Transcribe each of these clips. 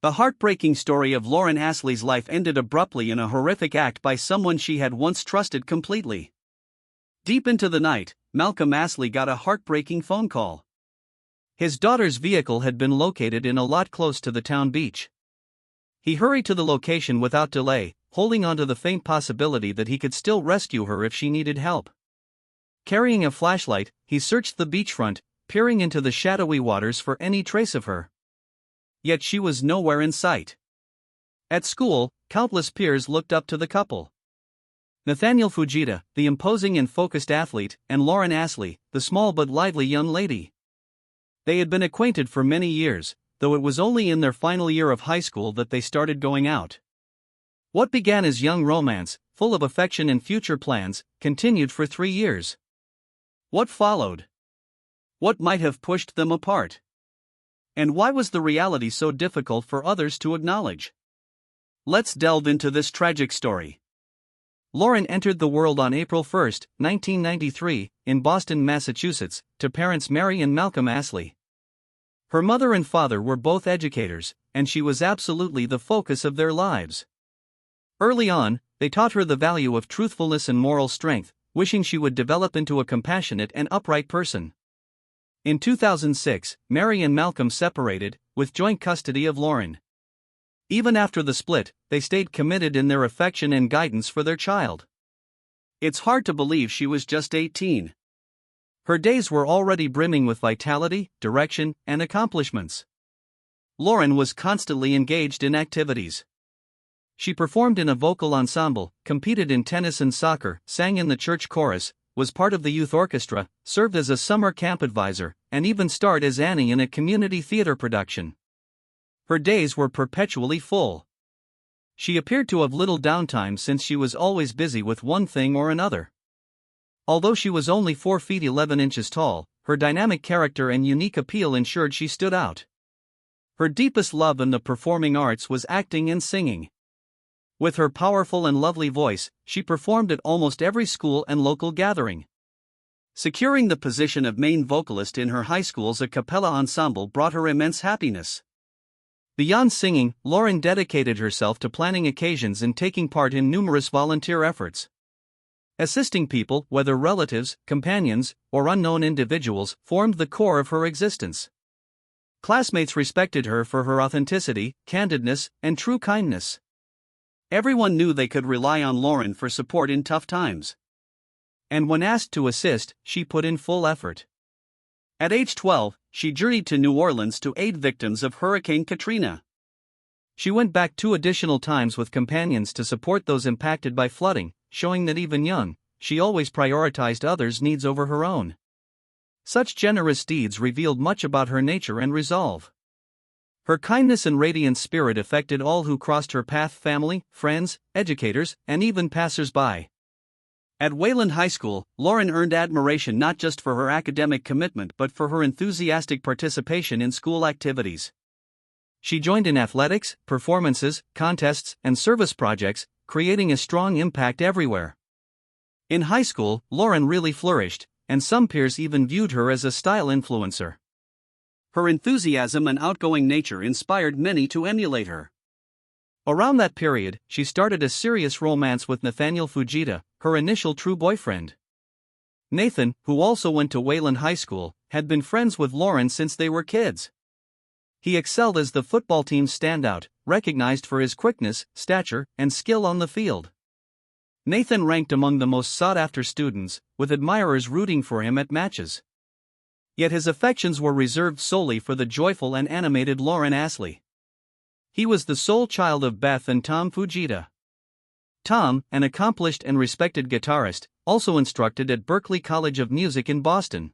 The heartbreaking story of Lauren Astley's life ended abruptly in a horrific act by someone she had once trusted completely. Deep into the night, Malcolm Astley got a heartbreaking phone call. His daughter's vehicle had been located in a lot close to the town beach. He hurried to the location without delay, holding on to the faint possibility that he could still rescue her if she needed help. Carrying a flashlight, he searched the beachfront, peering into the shadowy waters for any trace of her. Yet she was nowhere in sight. At school, countless peers looked up to the couple. Nathaniel Fujita, the imposing and focused athlete, and Lauren Astley, the small but lively young lady. They had been acquainted for many years, though it was only in their final year of high school that they started going out. What began as young romance, full of affection and future plans, continued for 3 years. What followed? What might have pushed them apart? And why was the reality so difficult for others to acknowledge? Let's delve into this tragic story. Lauren entered the world on April 1, 1993, in Boston, Massachusetts, to parents Mary and Malcolm Astley. Her mother and father were both educators, and she was absolutely the focus of their lives. Early on, they taught her the value of truthfulness and moral strength, wishing she would develop into a compassionate and upright person. In 2006, Mary and Malcolm separated, with joint custody of Lauren. Even after the split, they stayed committed in their affection and guidance for their child. It's hard to believe she was just 18. Her days were already brimming with vitality, direction, and accomplishments. Lauren was constantly engaged in activities. She performed in a vocal ensemble, competed in tennis and soccer, sang in the church chorus, was part of the youth orchestra, served as a summer camp advisor, and even starred as Annie in a community theater production. Her days were perpetually full. She appeared to have little downtime since she was always busy with one thing or another. Although she was only 4 feet 11 inches tall, her dynamic character and unique appeal ensured she stood out. Her deepest love in the performing arts was acting and singing. With her powerful and lovely voice, she performed at almost every school and local gathering. Securing the position of main vocalist in her high school's a cappella ensemble brought her immense happiness. Beyond singing, Lauren dedicated herself to planning occasions and taking part in numerous volunteer efforts. Assisting people, whether relatives, companions, or unknown individuals, formed the core of her existence. Classmates respected her for her authenticity, candidness, and true kindness. Everyone knew they could rely on Lauren for support in tough times. And when asked to assist, she put in full effort. At age 12, she journeyed to New Orleans to aid victims of Hurricane Katrina. She went back 2 additional times with companions to support those impacted by flooding, showing that even young, she always prioritized others' needs over her own. Such generous deeds revealed much about her nature and resolve. Her kindness and radiant spirit affected all who crossed her path: family, friends, educators, and even passers-by. At Wayland High School, Lauren earned admiration not just for her academic commitment but for her enthusiastic participation in school activities. She joined in athletics, performances, contests, and service projects, creating a strong impact everywhere. In high school, Lauren really flourished, and some peers even viewed her as a style influencer. Her enthusiasm and outgoing nature inspired many to emulate her. Around that period, she started a serious romance with Nathaniel Fujita, her initial true boyfriend. Nathan, who also went to Wayland High School, had been friends with Lauren since they were kids. He excelled as the football team's standout, recognized for his quickness, stature, and skill on the field. Nathan ranked among the most sought-after students, with admirers rooting for him at matches. Yet his affections were reserved solely for the joyful and animated Lauren Astley. He was the sole child of Beth and Tom Fujita. Tom, an accomplished and respected guitarist, also instructed at Berklee College of Music in Boston.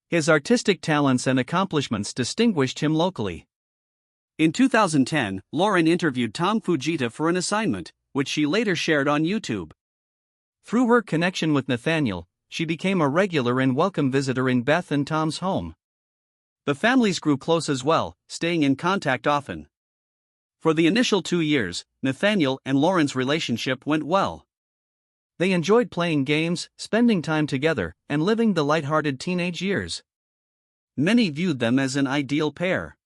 His artistic talents and accomplishments distinguished him locally. In 2010, Lauren interviewed Tom Fujita for an assignment, which she later shared on YouTube. Through her connection with Nathaniel, she became a regular and welcome visitor in Beth and Tom's home. The families grew close as well, staying in contact often. For the initial 2 years, Nathaniel and Lauren's relationship went well. They enjoyed playing games, spending time together, and living the light-hearted teenage years. Many viewed them as an ideal pair.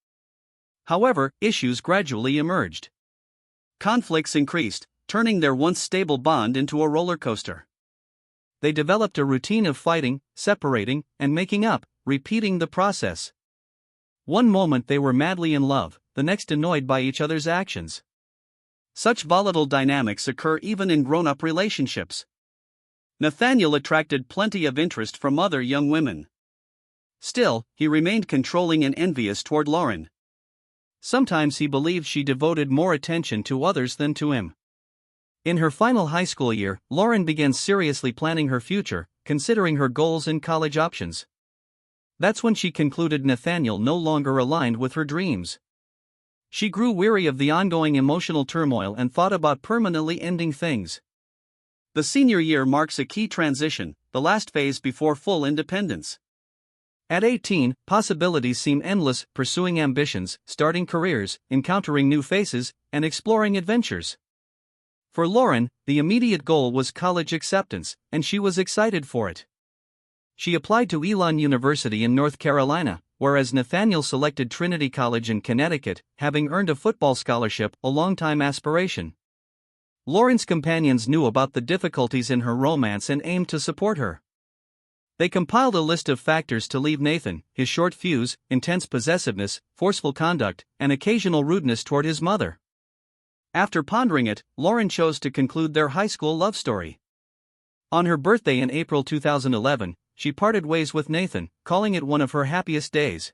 However, issues gradually emerged. Conflicts increased, turning their once stable bond into a roller coaster. They developed a routine of fighting, separating, and making up, repeating the process. One moment they were madly in love, the next annoyed by each other's actions. Such volatile dynamics occur even in grown-up relationships. Nathaniel attracted plenty of interest from other young women. Still, he remained controlling and envious toward Lauren. Sometimes he believed she devoted more attention to others than to him. In her final high school year, Lauren began seriously planning her future, considering her goals and college options. That's when she concluded Nathaniel no longer aligned with her dreams. She grew weary of the ongoing emotional turmoil and thought about permanently ending things. The senior year marks a key transition, the last phase before full independence. At 18, possibilities seem endless, pursuing ambitions, starting careers, encountering new faces, and exploring adventures. For Lauren, the immediate goal was college acceptance, and she was excited for it. She applied to Elon University in North Carolina, whereas Nathaniel selected Trinity College in Connecticut, having earned a football scholarship, a longtime aspiration. Lauren's companions knew about the difficulties in her romance and aimed to support her. They compiled a list of factors to leave Nathan: his short fuse, intense possessiveness, forceful conduct, and occasional rudeness toward his mother. After pondering it, Lauren chose to conclude their high school love story. On her birthday in April 2011, she parted ways with Nathan, calling it one of her happiest days.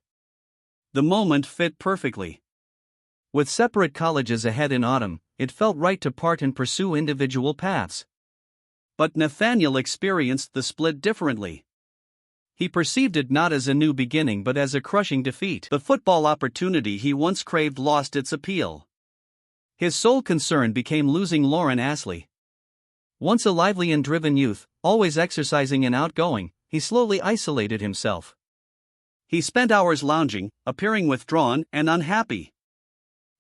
The moment fit perfectly. With separate colleges ahead in autumn, it felt right to part and pursue individual paths. But Nathaniel experienced the split differently. He perceived it not as a new beginning but as a crushing defeat. The football opportunity he once craved lost its appeal. His sole concern became losing Lauren Astley. Once a lively and driven youth, always exercising and outgoing, he slowly isolated himself. He spent hours lounging, appearing withdrawn and unhappy.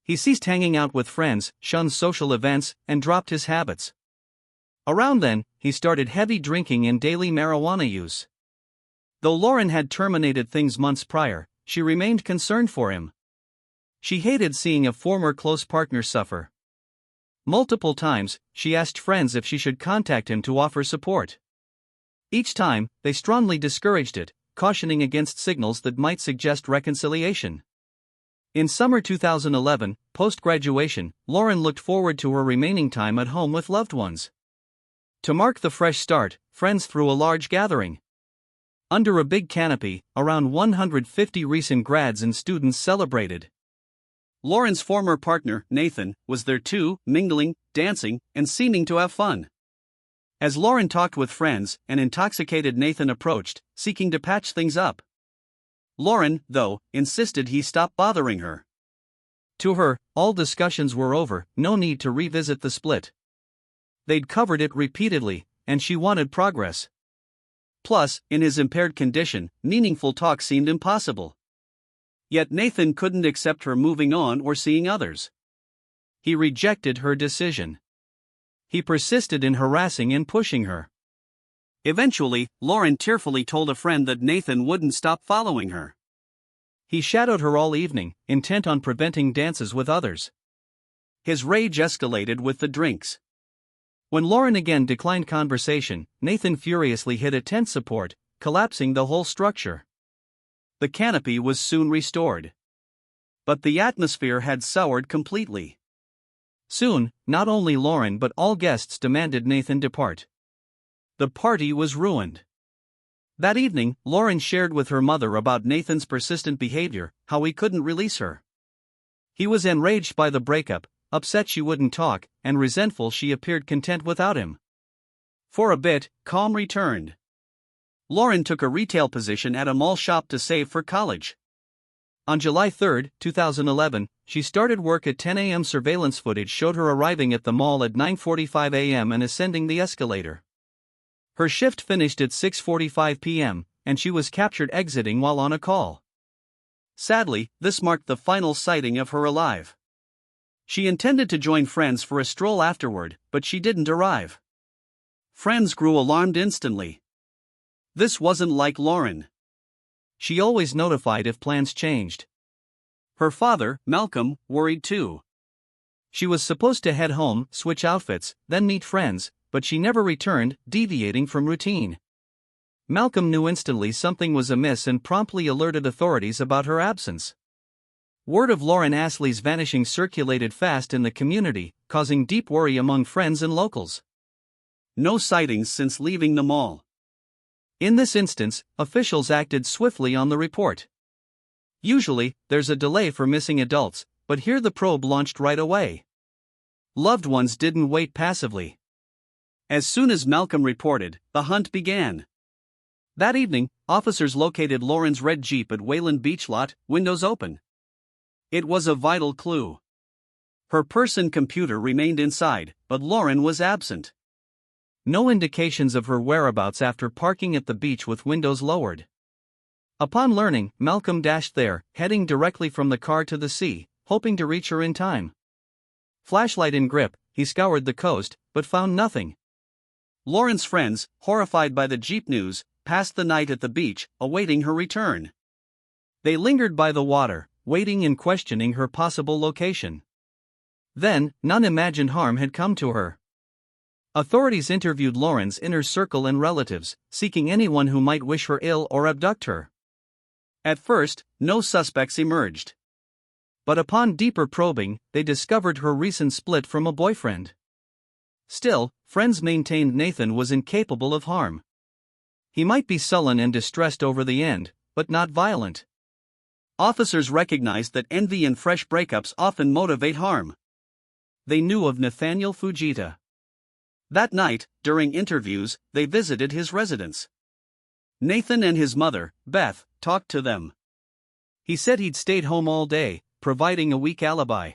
He ceased hanging out with friends, shunned social events, and dropped his habits. Around then, he started heavy drinking and daily marijuana use. Though Lauren had terminated things months prior, she remained concerned for him. She hated seeing a former close partner suffer. Multiple times, she asked friends if she should contact him to offer support. Each time, they strongly discouraged it, cautioning against signals that might suggest reconciliation. In summer 2011, post-graduation, Lauren looked forward to her remaining time at home with loved ones. To mark the fresh start, friends threw a large gathering. Under a big canopy, around 150 recent grads and students celebrated. Lauren's former partner, Nathan, was there too, mingling, dancing, and seeming to have fun. As Lauren talked with friends, an intoxicated Nathan approached, seeking to patch things up. Lauren, though, insisted he stop bothering her. To her, all discussions were over, no need to revisit the split. They'd covered it repeatedly, and she wanted progress. Plus, in his impaired condition, meaningful talk seemed impossible. Yet Nathan couldn't accept her moving on or seeing others. He rejected her decision. He persisted in harassing and pushing her. Eventually, Lauren tearfully told a friend that Nathan wouldn't stop following her. He shadowed her all evening, intent on preventing dances with others. His rage escalated with the drinks. When Lauren again declined conversation, Nathan furiously hit a tent support, collapsing the whole structure. The canopy was soon restored. But the atmosphere had soured completely. Soon, not only Lauren but all guests demanded Nathan depart. The party was ruined. That evening, Lauren shared with her mother about Nathan's persistent behavior, how he couldn't release her. He was enraged by the breakup, upset she wouldn't talk, and resentful she appeared content without him. For a bit, calm returned. Lauren took a retail position at a mall shop to save for college. On July 3, 2011, she started work at 10 a.m. Surveillance footage showed her arriving at the mall at 9:45 a.m. and ascending the escalator. Her shift finished at 6:45 p.m., and she was captured exiting while on a call. Sadly, this marked the final sighting of her alive. She intended to join friends for a stroll afterward, but she didn't arrive. Friends grew alarmed instantly. This wasn't like Lauren. She always notified if plans changed. Her father, Malcolm, worried too. She was supposed to head home, switch outfits, then meet friends, but she never returned, deviating from routine. Malcolm knew instantly something was amiss and promptly alerted authorities about her absence. Word of Lauren Astley's vanishing circulated fast in the community, causing deep worry among friends and locals. No sightings since leaving the mall. In this instance, officials acted swiftly on the report. Usually, there's a delay for missing adults, but here the probe launched right away. Loved ones didn't wait passively. As soon as Malcolm reported, the hunt began. That evening, officers located Lauren's red Jeep at Wayland Beach Lot, windows open. It was a vital clue. Her purse and computer remained inside, but Lauren was absent. No indications of her whereabouts after parking at the beach with windows lowered. Upon learning, Malcolm dashed there, heading directly from the car to the sea, hoping to reach her in time. Flashlight in grip, he scoured the coast, but found nothing. Lauren's friends, horrified by the Jeep news, passed the night at the beach, awaiting her return. They lingered by the water, waiting and questioning her possible location. Then, none imagined harm had come to her. Authorities interviewed Lauren's inner circle and relatives, seeking anyone who might wish her ill or abduct her. At first, no suspects emerged. But upon deeper probing, they discovered her recent split from a boyfriend. Still, friends maintained Nathan was incapable of harm. He might be sullen and distressed over the end, but not violent. Officers recognized that envy and fresh breakups often motivate harm. They knew of Nathaniel Fujita. That night, during interviews, they visited his residence. Nathan and his mother, Beth, talked to them. He said he'd stayed home all day, providing a weak alibi.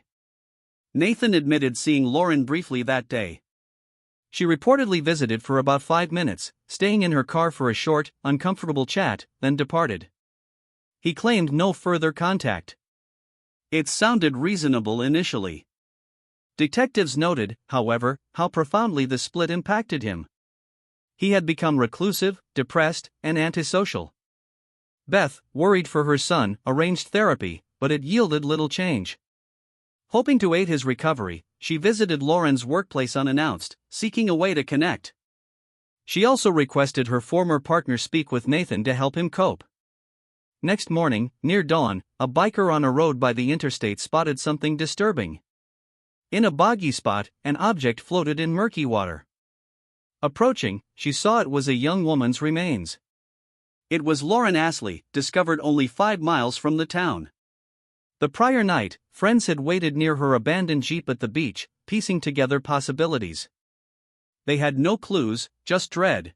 Nathan admitted seeing Lauren briefly that day. She reportedly visited for about 5 minutes, staying in her car for a short, uncomfortable chat, then departed. He claimed no further contact. It sounded reasonable initially. Detectives noted, however, how profoundly the split impacted him. He had become reclusive, depressed, and antisocial. Beth, worried for her son, arranged therapy, but it yielded little change. Hoping to aid his recovery, she visited Lauren's workplace unannounced, seeking a way to connect. She also requested her former partner speak with Nathan to help him cope. Next morning, near dawn, a biker on a road by the interstate spotted something disturbing. In a boggy spot, an object floated in murky water. Approaching, she saw it was a young woman's remains. It was Lauren Astley, discovered only 5 miles from the town. The prior night, friends had waited near her abandoned Jeep at the beach, piecing together possibilities. They had no clues, just dread.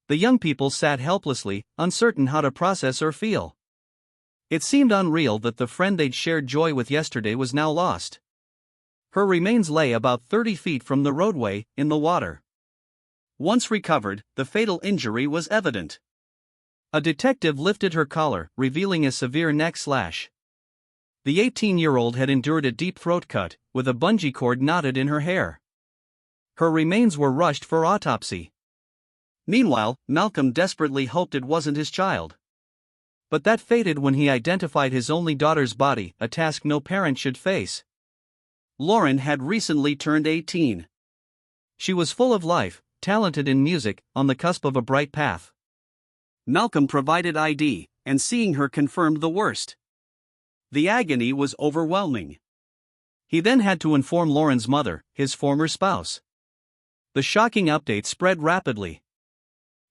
The young people sat helplessly, uncertain how to process or feel. It seemed unreal that the friend they'd shared joy with yesterday was now lost. Her remains lay about 30 feet from the roadway, in the water. Once recovered, the fatal injury was evident. A detective lifted her collar, revealing a severe neck slash. The 18-year-old had endured a deep throat cut, with a bungee cord knotted in her hair. Her remains were rushed for autopsy. Meanwhile, Malcolm desperately hoped it wasn't his child. But that faded when he identified his only daughter's body, a task no parent should face. Lauren had recently turned 18. She was full of life, talented in music, on the cusp of a bright path. Malcolm provided ID, and seeing her confirmed the worst. The agony was overwhelming. He then had to inform Lauren's mother, his former spouse. The shocking update spread rapidly.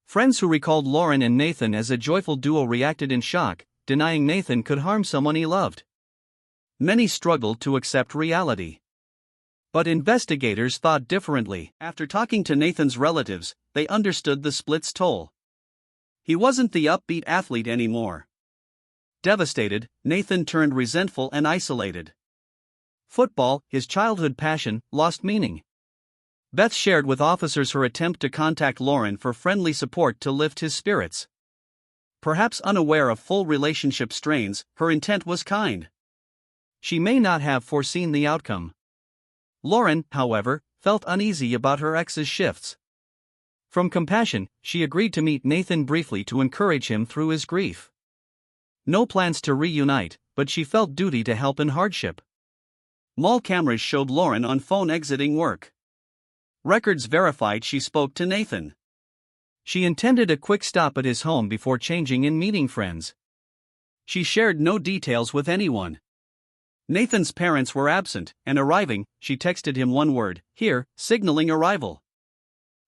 Friends who recalled Lauren and Nathan as a joyful duo reacted in shock, denying Nathan could harm someone he loved. Many struggled to accept reality. But investigators thought differently. After talking to Nathan's relatives, they understood the split's toll. He wasn't the upbeat athlete anymore. Devastated, Nathan turned resentful and isolated. Football, his childhood passion, lost meaning. Beth shared with officers her attempt to contact Lauren for friendly support to lift his spirits. Perhaps unaware of full relationship strains, her intent was kind. She may not have foreseen the outcome. Lauren, however, felt uneasy about her ex's shifts. From compassion, she agreed to meet Nathan briefly to encourage him through his grief. No plans to reunite, but she felt duty to help in hardship. Mall cameras showed Lauren on phone exiting work. Records verified she spoke to Nathan. She intended a quick stop at his home before changing and meeting friends. She shared no details with anyone. Nathan's parents were absent, and arriving, she texted him one word, "Here," signaling arrival.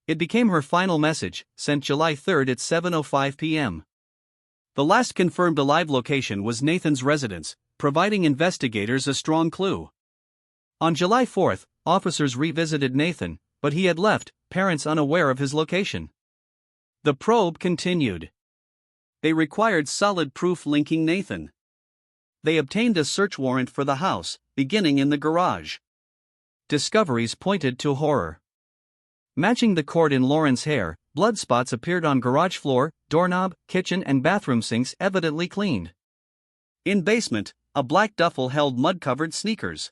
It became her final message, sent July 3 at 7:05 p.m. The last confirmed alive location was Nathan's residence, providing investigators a strong clue. On July 4, officers revisited Nathan, but he had left, parents unaware of his location. The probe continued. They required solid proof linking Nathan. They obtained a search warrant for the house, beginning in the garage. Discoveries pointed to horror. Matching the cord in Lauren's hair, blood spots appeared on garage floor, doorknob, kitchen and bathroom sinks evidently cleaned. In basement, a black duffel held mud-covered sneakers.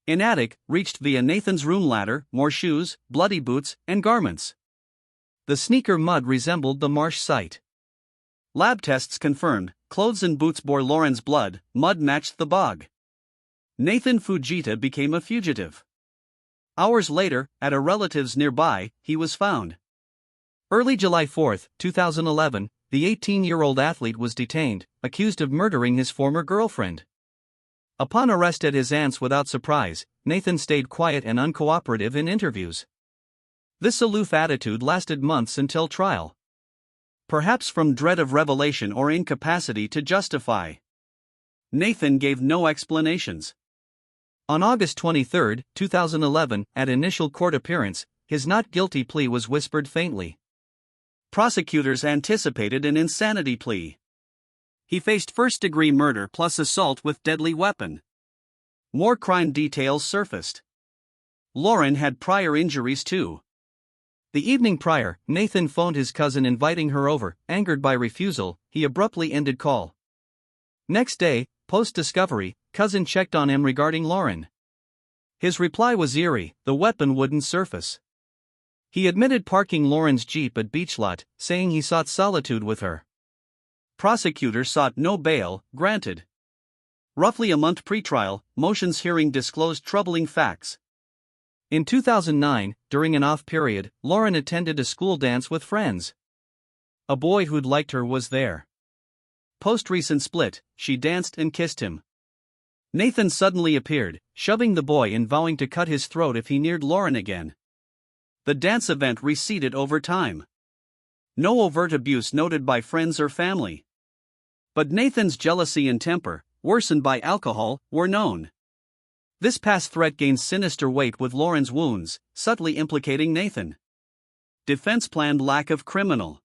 In attic, reached via Nathan's room ladder, more shoes, bloody boots, and garments. The sneaker mud resembled the marsh site. Lab tests confirmed, clothes and boots bore Lauren's blood, mud matched the bog. Nathan Fujita became a fugitive. Hours later, at a relative's nearby, he was found. Early July 4, 2011, the 18-year-old athlete was detained, accused of murdering his former girlfriend. Upon arrest at his aunt's without surprise, Nathan stayed quiet and uncooperative in interviews. This aloof attitude lasted months until trial. Perhaps from dread of revelation or incapacity to justify. Nathan gave no explanations. On August 23, 2011, at initial court appearance, his not guilty plea was whispered faintly. Prosecutors anticipated an insanity plea. He faced first-degree murder plus assault with deadly weapon. More crime details surfaced. Lauren had prior injuries too. The evening prior, Nathan phoned his cousin inviting her over. Angered by refusal, he abruptly ended call. Next day, post-discovery, cousin checked on him regarding Lauren. His reply was eerie, the weapon wouldn't surface. He admitted parking Lauren's Jeep at Beach Lot, saying he sought solitude with her. Prosecutor sought no bail, granted. Roughly a month pre-trial, motions hearing disclosed troubling facts. In 2009, during an off period, Lauren attended a school dance with friends. A boy who'd liked her was there. Post-recent split, she danced and kissed him. Nathan suddenly appeared, shoving the boy and vowing to cut his throat if he neared Lauren again. The dance event receded over time. No overt abuse noted by friends or family. But Nathan's jealousy and temper, worsened by alcohol, were known. This past threat gained sinister weight with Lauren's wounds, subtly implicating Nathan. Defense planned lack of criminal